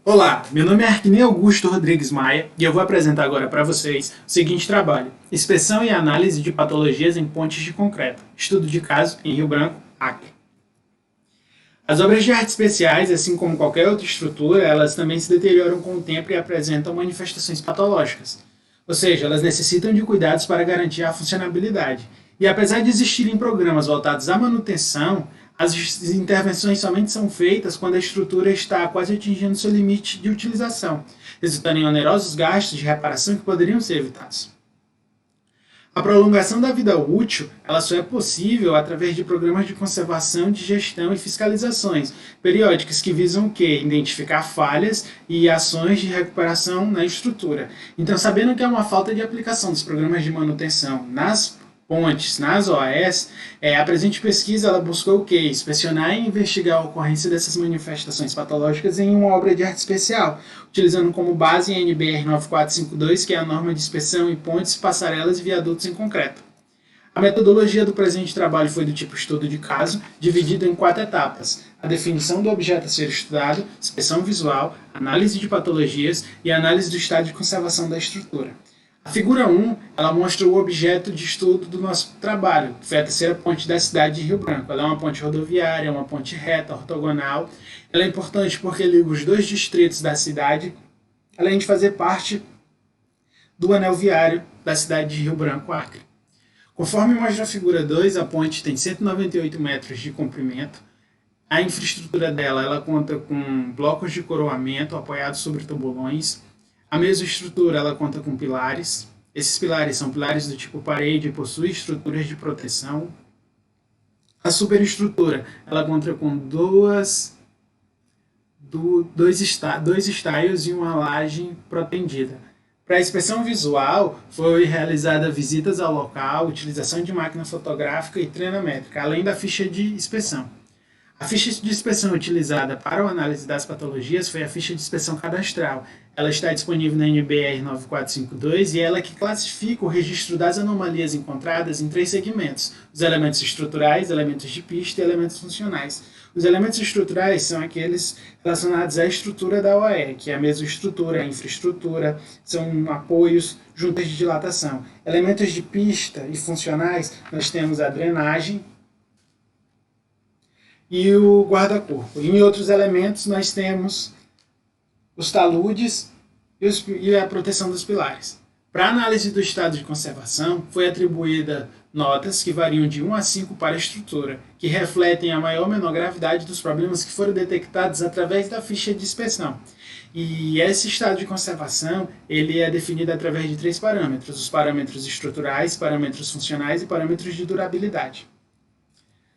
Olá, meu nome é Arquinei Augusto Rodrigues Maia e eu vou apresentar agora para vocês o seguinte trabalho: Inspeção e Análise de Patologias em Pontes de Concreto, estudo de caso em Rio Branco, Acre. As obras de arte especiais, assim como qualquer outra estrutura, elas também se deterioram com o tempo e apresentam manifestações patológicas, ou seja, elas necessitam de cuidados para garantir a funcionabilidade. E apesar de existirem programas voltados à manutenção, as intervenções somente são feitas quando a estrutura está quase atingindo seu limite de utilização, resultando em onerosos gastos de reparação que poderiam ser evitados. A prolongação da vida útil ela só é possível através de programas de conservação, de gestão e fiscalizações periódicas que visam o quê? Identificar falhas e ações de recuperação na estrutura. Então, sabendo que há uma falta de aplicação dos programas de manutenção nas pontes, nas OAS, a presente pesquisa ela buscou o quê? Inspecionar e investigar a ocorrência dessas manifestações patológicas em uma obra de arte especial, utilizando como base a NBR 9452, que é a norma de inspeção em pontes, passarelas e viadutos em concreto. A metodologia do presente trabalho foi do tipo estudo de caso, dividido em 4 etapas: a definição do objeto a ser estudado, inspeção visual, análise de patologias e análise do estado de conservação da estrutura. A figura 1, ela mostra o objeto de estudo do nosso trabalho, que foi a terceira ponte da cidade de Rio Branco. Ela é uma ponte rodoviária, uma ponte reta, ortogonal. Ela é importante porque liga os 2 distritos da cidade, além de fazer parte do anel viário da cidade de Rio Branco, Acre. Conforme mostra a figura 2, a ponte tem 198 metros de comprimento. A infraestrutura dela ela conta com blocos de coroamento apoiados sobre tubulões. A mesma estrutura ela conta com pilares. Esses pilares são pilares do tipo parede e possuem estruturas de proteção. A superestrutura ela conta com dois estaios e uma laje protendida. Para a inspeção visual, foi realizada visitas ao local, utilização de máquina fotográfica e trenométrica, além da ficha de inspeção. A ficha de inspeção utilizada para a análise das patologias foi a ficha de inspeção cadastral. Ela está disponível na NBR 9452 e ela que classifica o registro das anomalias encontradas em 3 segmentos: os elementos estruturais, elementos de pista e elementos funcionais. Os elementos estruturais são aqueles relacionados à estrutura da OE, que é a mesoestrutura, a infraestrutura, são apoios, juntas de dilatação. Elementos de pista e funcionais, nós temos a drenagem e o guarda-corpo. Em outros elementos, nós temos os taludes e a proteção dos pilares. Para a análise do estado de conservação, foi atribuída notas que variam de 1 a 5 para a estrutura, que refletem a maior ou menor gravidade dos problemas que foram detectados através da ficha de inspeção. E esse estado de conservação ele é definido através de 3 parâmetros: os parâmetros estruturais, parâmetros funcionais e parâmetros de durabilidade.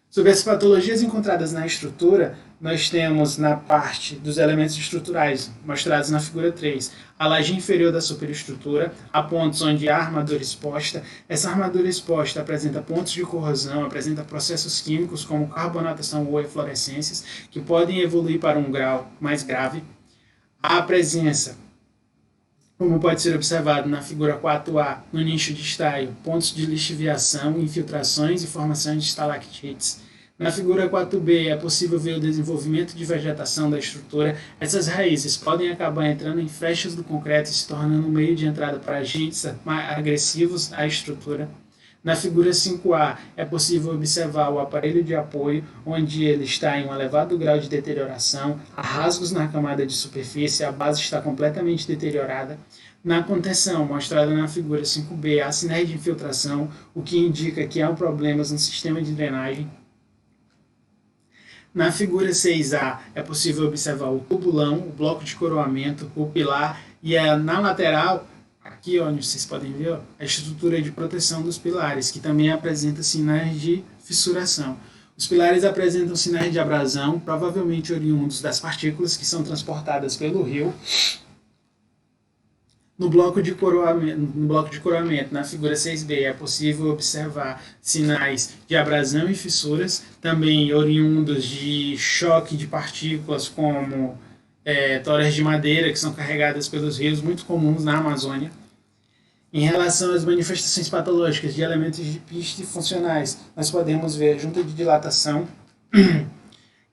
Sobre as patologias encontradas na estrutura, nós temos na parte dos elementos estruturais, mostrados na figura 3, a laje inferior da superestrutura, há pontos onde há armadura exposta. Essa armadura exposta apresenta pontos de corrosão, apresenta processos químicos como carbonatação ou eflorescências, que podem evoluir para um grau mais grave. Há a presença, como pode ser observado na figura 4A, no nicho de estaio, pontos de lixiviação, infiltrações e formação de estalactites. Na figura 4B é possível ver o desenvolvimento de vegetação da estrutura. Essas raízes podem acabar entrando em frechas do concreto e se tornando um meio de entrada para agentes agressivos à estrutura. Na figura 5A é possível observar o aparelho de apoio, onde ele está em um elevado grau de deterioração, há rasgos na camada de superfície, a base está completamente deteriorada. Na contenção, mostrada na figura 5B, há sinais de infiltração, o que indica que há problemas no sistema de drenagem. Na figura 6A é possível observar o tubulão, o bloco de coroamento, o pilar e na lateral, aqui onde vocês podem ver, a estrutura de proteção dos pilares, que também apresenta sinais de fissuração. Os pilares apresentam sinais de abrasão, provavelmente oriundos das partículas que são transportadas pelo rio. No bloco de coroamento, na figura 6B, é possível observar sinais de abrasão e fissuras, também oriundos de choque de partículas, como toras de madeira, que são carregadas pelos rios, muito comuns na Amazônia. Em relação às manifestações patológicas de elementos de pista e funcionais, nós podemos ver a junta de dilatação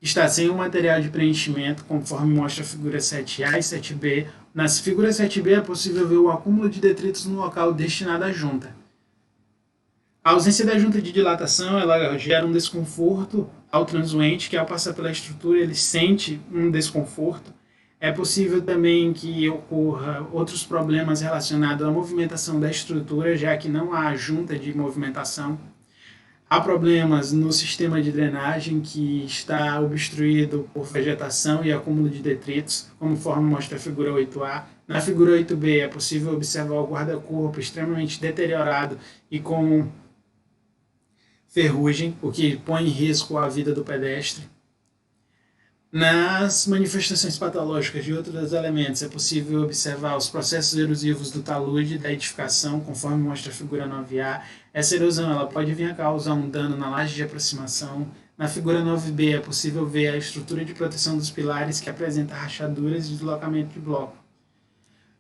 está sem o material de preenchimento, conforme mostra a figura 7A e 7B. Na figura 7B é possível ver o acúmulo de detritos no local destinado à junta. A ausência da junta de dilatação ela gera um desconforto ao transuente, que ao passar pela estrutura ele sente um desconforto. É possível também que ocorra outros problemas relacionados à movimentação da estrutura, já que não há junta de movimentação. Há problemas no sistema de drenagem, que está obstruído por vegetação e acúmulo de detritos, conforme mostra a figura 8A. Na figura 8B é possível observar o guarda-corpo extremamente deteriorado e com ferrugem, o que põe em risco a vida do pedestre. Nas manifestações patológicas de outros elementos, é possível observar os processos erosivos do talude da edificação, conforme mostra a figura 9A. Essa erosão ela pode vir a causar um dano na laje de aproximação. Na figura 9B é possível ver a estrutura de proteção dos pilares, que apresenta rachaduras e deslocamento de bloco.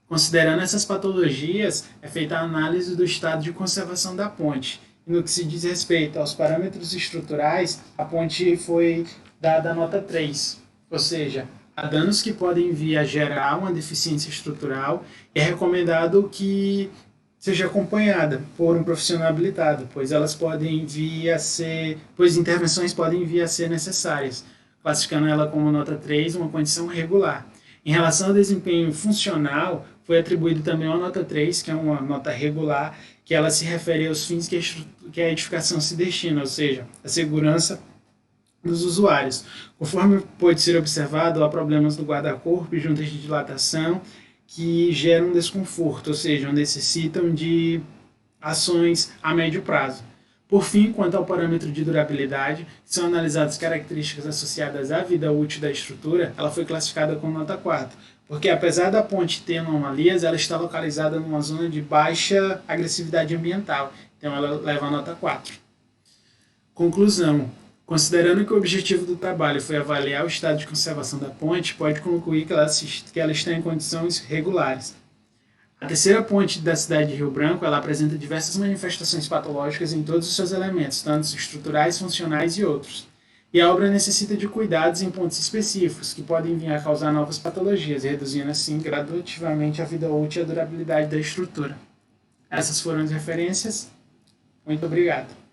Considerando essas patologias, é feita a análise do estado de conservação da ponte. E no que se diz respeito aos parâmetros estruturais, a ponte foi dada a nota 3. Ou seja, há danos que podem vir a gerar uma deficiência estrutural e é recomendado que seja acompanhada por um profissional habilitado, pois intervenções podem vir a ser necessárias, classificando ela como nota 3, uma condição regular. Em relação ao desempenho funcional, foi atribuído também uma nota 3, que é uma nota regular, que ela se refere aos fins que a edificação se destina, ou seja, a segurança dos usuários. Conforme pode ser observado, há problemas no guarda-corpo e juntas de dilatação que geram desconforto, ou seja, necessitam de ações a médio prazo. Por fim, quanto ao parâmetro de durabilidade, são analisadas características associadas à vida útil da estrutura, ela foi classificada com nota 4, porque apesar da ponte ter anomalias, ela está localizada numa zona de baixa agressividade ambiental, então ela leva a nota 4. Conclusão. Considerando que o objetivo do trabalho foi avaliar o estado de conservação da ponte, pode concluir que ela está em condições regulares. A terceira ponte da cidade de Rio Branco ela apresenta diversas manifestações patológicas em todos os seus elementos, tanto estruturais, funcionais e outros. E a obra necessita de cuidados em pontos específicos, que podem vir a causar novas patologias, reduzindo assim gradativamente a vida útil e a durabilidade da estrutura. Essas foram as referências. Muito obrigado.